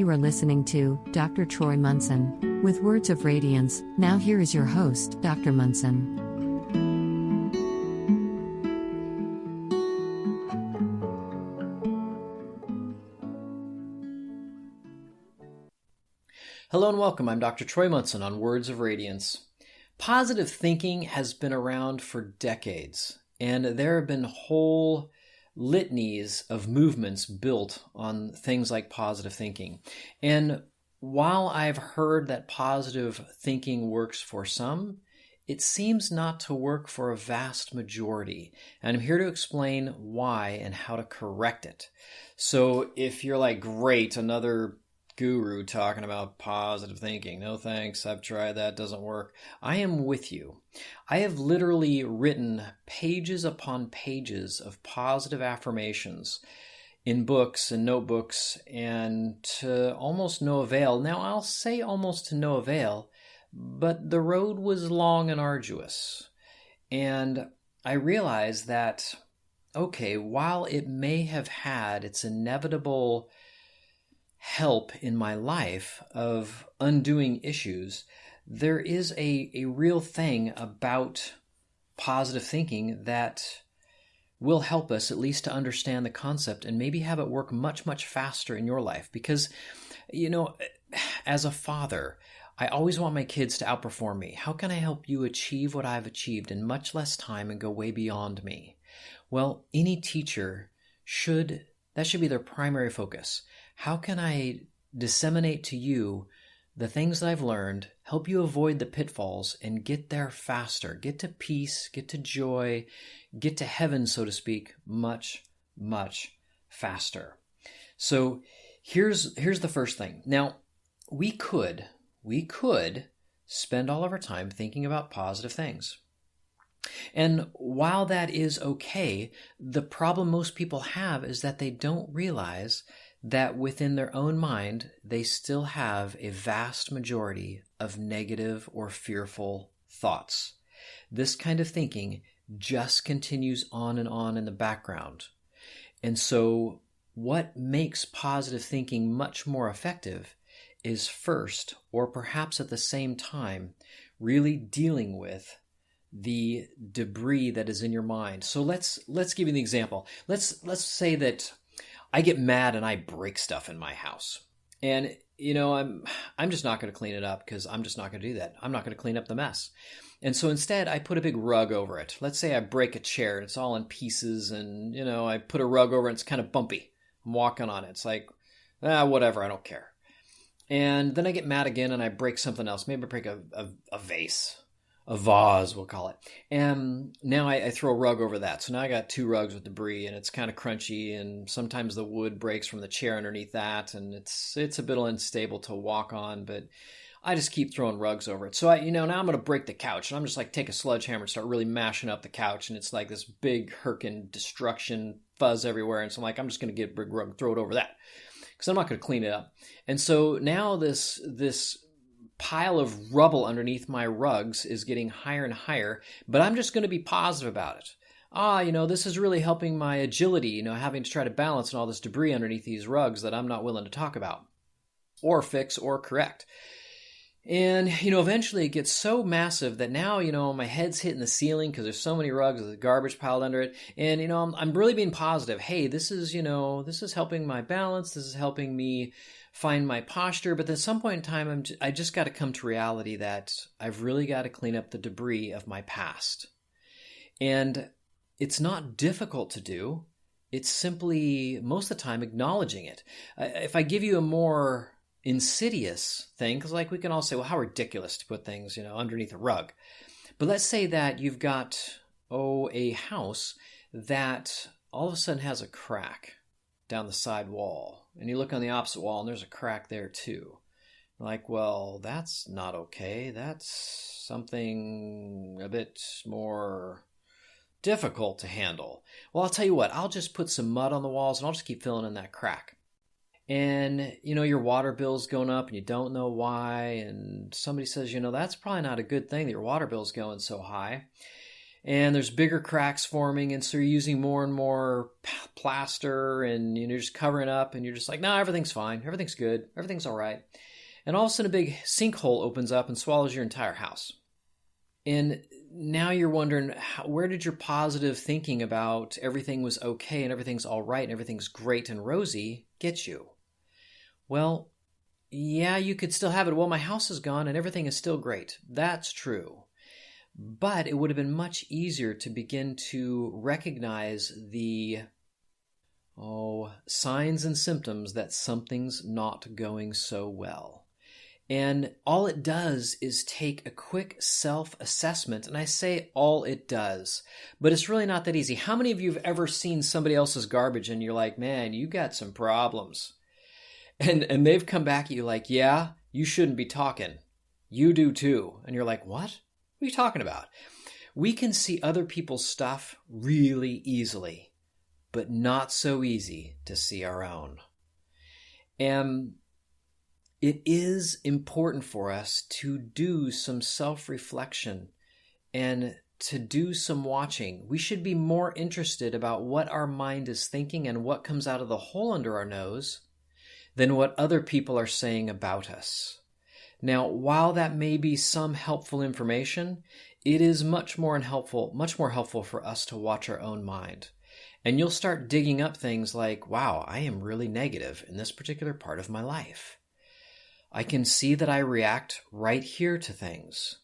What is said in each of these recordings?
You are listening to Dr. Troy Munson with Words of Radiance. Now here is your host, Dr. Munson. Hello and welcome. I'm Dr. Troy Munson on Words of Radiance. Positive thinking has been around for decades, and there have been whole litanies of movements built on things like positive thinking. And while I've heard that positive thinking works for some, it seems not to work for a vast majority. And I'm here to explain why and how to correct it. So if you're like, great, another guru talking about positive thinking. No thanks, I've tried that, doesn't work. I am with you. I have literally written pages upon pages of positive affirmations in books and notebooks, and to almost no avail. Now, I'll say almost to no avail, but the road was long and arduous. And I realized that, okay, while it may have had its inevitable help in my life of undoing issues, there is a real thing about positive thinking that will help us at least to understand the concept and maybe have it work much, much faster in your life. Because, as a father, I always want my kids to outperform me. How can I help you achieve what I've achieved in much less time and go way beyond me? Well, any teacher that should be their primary focus. How can I disseminate to you the things that I've learned, help you avoid the pitfalls, and get there faster, get to peace, get to joy, get to heaven, so to speak, much, much faster. So here's the first thing. Now, we could spend all of our time thinking about positive things. And while that is okay, the problem most people have is that they don't realize that within their own mind, they still have a vast majority of negative or fearful thoughts. This kind of thinking just continues on and on in the background. And so what makes positive thinking much more effective is first, or perhaps at the same time, really dealing with the debris that is in your mind. So let's give you an example. Let's say that I get mad and I break stuff in my house. And I'm just not going to clean it up because I'm just not going to do that. I'm not going to clean up the mess. And so instead I put a big rug over it. Let's say I break a chair and it's all in pieces, and I put a rug over it and it's kind of bumpy. I'm walking on it. It's like, whatever, I don't care. And then I get mad again and I break something else. Maybe I break a vase. A vase, we'll call it. And now I throw a rug over that. So now I got two rugs with debris, and it's kind of crunchy, and sometimes the wood breaks from the chair underneath that, and it's a bit unstable to walk on, but I just keep throwing rugs over it. So now I'm going to break the couch, and I'm just like take a sledgehammer and start really mashing up the couch, and it's like this big hurricane destruction, fuzz everywhere, and so I'm like, I'm just going to get a big rug, throw it over that, because I'm not going to clean it up. And so now this pile of rubble underneath my rugs is getting higher and higher, but I'm just going to be positive about it. This is really helping my agility, having to try to balance and all this debris underneath these rugs that I'm not willing to talk about or fix or correct. And, eventually it gets so massive that now, my head's hitting the ceiling because there's so many rugs with garbage piled under it. And, I'm really being positive. Hey, this is helping my balance. This is helping me find my posture. But at some point in time, I just got to come to reality that I've really got to clean up the debris of my past. And it's not difficult to do. It's simply, most of the time, acknowledging it. If I give you a more insidious thing, because we can all say, well, how ridiculous to put things, underneath a rug. But let's say that you've got, a house that all of a sudden has a crack down the side wall. And you look on the opposite wall and there's a crack there too. Well, that's not okay. That's something a bit more difficult to handle. Well, I'll tell you what, I'll just put some mud on the walls and I'll just keep filling in that crack. And, your water bill's going up and you don't know why. And somebody says, that's probably not a good thing that your water bill's going so high. and there's bigger cracks forming, and so you're using more and more plaster, and you're just covering up, and you're just like, no, everything's fine, everything's good, everything's all right. And all of a sudden a big sinkhole opens up and swallows your entire house. And now you're wondering, where did your positive thinking about everything was okay and everything's all right and everything's great and rosy get you? Well, yeah, you could still have it. Well, my house is gone and everything is still great. That's true. But it would have been much easier to begin to recognize the signs and symptoms that something's not going so well. And all it does is take a quick self-assessment. And I say all it does, but it's really not that easy. How many of you have ever seen somebody else's garbage and you're like, man, you got some problems? And they've come back at you like, yeah, you shouldn't be talking. You do too. And you're like, what? What are you talking about? We can see other people's stuff really easily, but not so easy to see our own. And it is important for us to do some self-reflection and to do some watching. We should be more interested about what our mind is thinking and what comes out of the hole under our nose than what other people are saying about us. Now, while that may be some helpful information, it is much more helpful for us to watch our own mind. And you'll start digging up things like, wow, I am really negative in this particular part of my life. I can see that I react right here to things.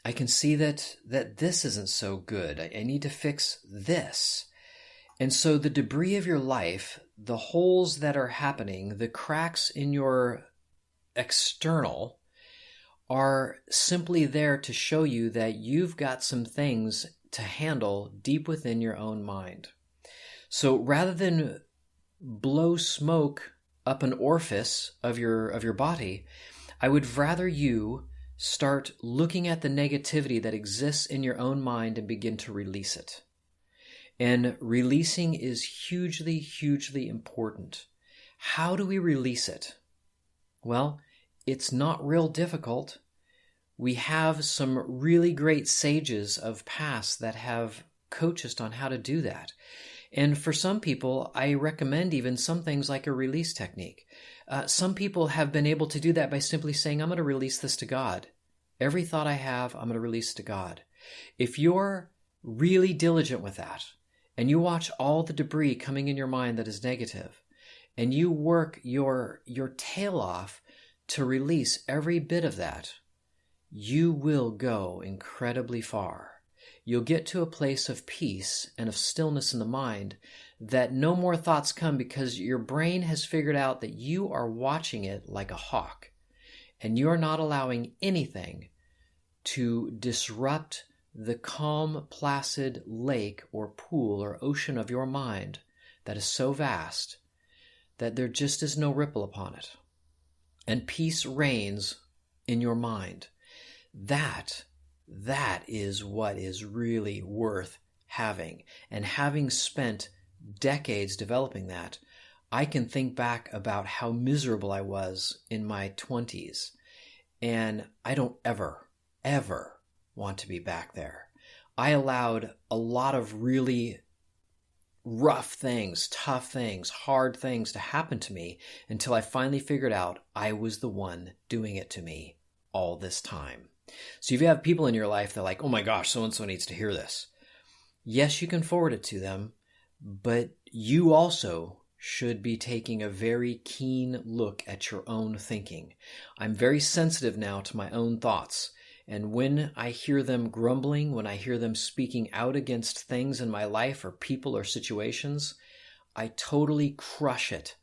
I can see that this isn't so good. I need to fix this. And so the debris of your life, the holes that are happening, the cracks in your external are simply there to show you that you've got some things to handle deep within your own mind. So rather than blow smoke up an orifice of your body, I would rather you start looking at the negativity that exists in your own mind and begin to release it. And releasing is hugely, hugely important. How do we release it? Well, it's not real difficult. We have some really great sages of past that have coached us on how to do that. And for some people, I recommend even some things like a release technique. Some people have been able to do that by simply saying, I'm going to release this to God. Every thought I have, I'm going to release to God. If you're really diligent with that, and you watch all the debris coming in your mind that is negative, and you work your tail off to release every bit of that, you will go incredibly far. You'll get to a place of peace and of stillness in the mind that no more thoughts come because your brain has figured out that you are watching it like a hawk and you're not allowing anything to disrupt the calm, placid lake or pool or ocean of your mind that is so vast that there just is no ripple upon it. And peace reigns in your mind. That is what is really worth having. And having spent decades developing that, I can think back about how miserable I was in my 20s. And I don't ever want to be back there. I allowed a lot of really rough things, tough things, hard things to happen to me until I finally figured out I was the one doing it to me all this time. So if you have people in your life that are like, oh my gosh, so-and-so needs to hear this. Yes, you can forward it to them, but you also should be taking a very keen look at your own thinking. I'm very sensitive now to my own thoughts. And when I hear them grumbling, when I hear them speaking out against things in my life or people or situations, I totally crush it.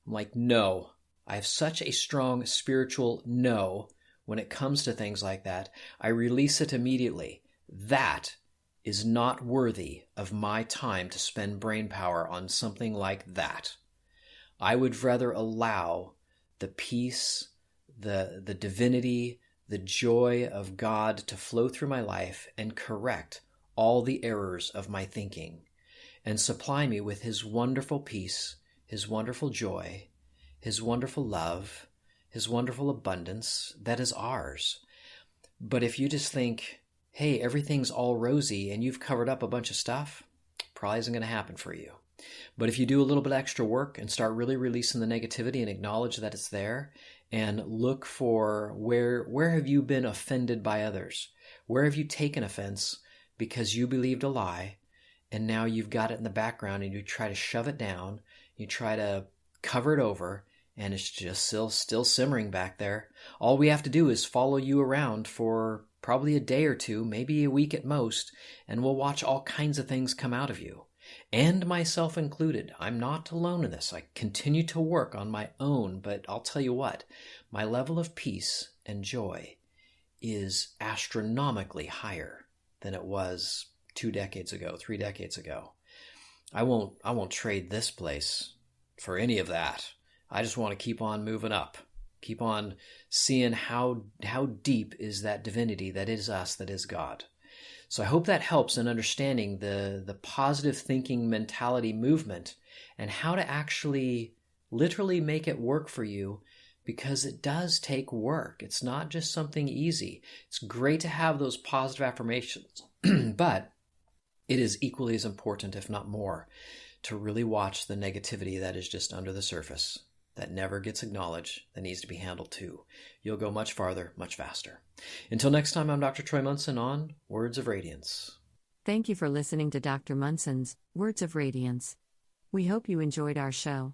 I'm like, no, I have such a strong spiritual no when it comes to things like that. I release it immediately. That is not worthy of my time to spend brain power on something like that. I would rather allow the peace, the divinity, the joy of God to flow through my life and correct all the errors of my thinking and supply me with His wonderful peace, His wonderful joy, His wonderful love, His wonderful abundance that is ours. But if you just think, hey, everything's all rosy and you've covered up a bunch of stuff, probably isn't going to happen for you. But if you do a little bit extra work and start really releasing the negativity and acknowledge that it's there, and look for where have you been offended by others? Where have you taken offense because you believed a lie and now you've got it in the background and you try to shove it down, you try to cover it over, and it's just still simmering back there. All we have to do is follow you around for probably a day or two, maybe a week at most, and we'll watch all kinds of things come out of you. And myself included. I'm not alone in this. I continue to work on my own, but I'll tell you what, my level of peace and joy is astronomically higher than it was 2 decades ago, 3 decades ago. I won't trade this place for any of that. I just want to keep on moving up. Keep on seeing how deep is that divinity that is us, that is God. So I hope that helps in understanding the positive thinking mentality movement and how to actually literally make it work for you, because it does take work. It's not just something easy. It's great to have those positive affirmations, but it is equally as important, if not more, to really watch the negativity that is just under the surface, that never gets acknowledged, that needs to be handled too. You'll go much farther, much faster. Until next time, I'm Dr. Troy Munson on Words of Radiance. Thank you for listening to Dr. Munson's Words of Radiance. We hope you enjoyed our show.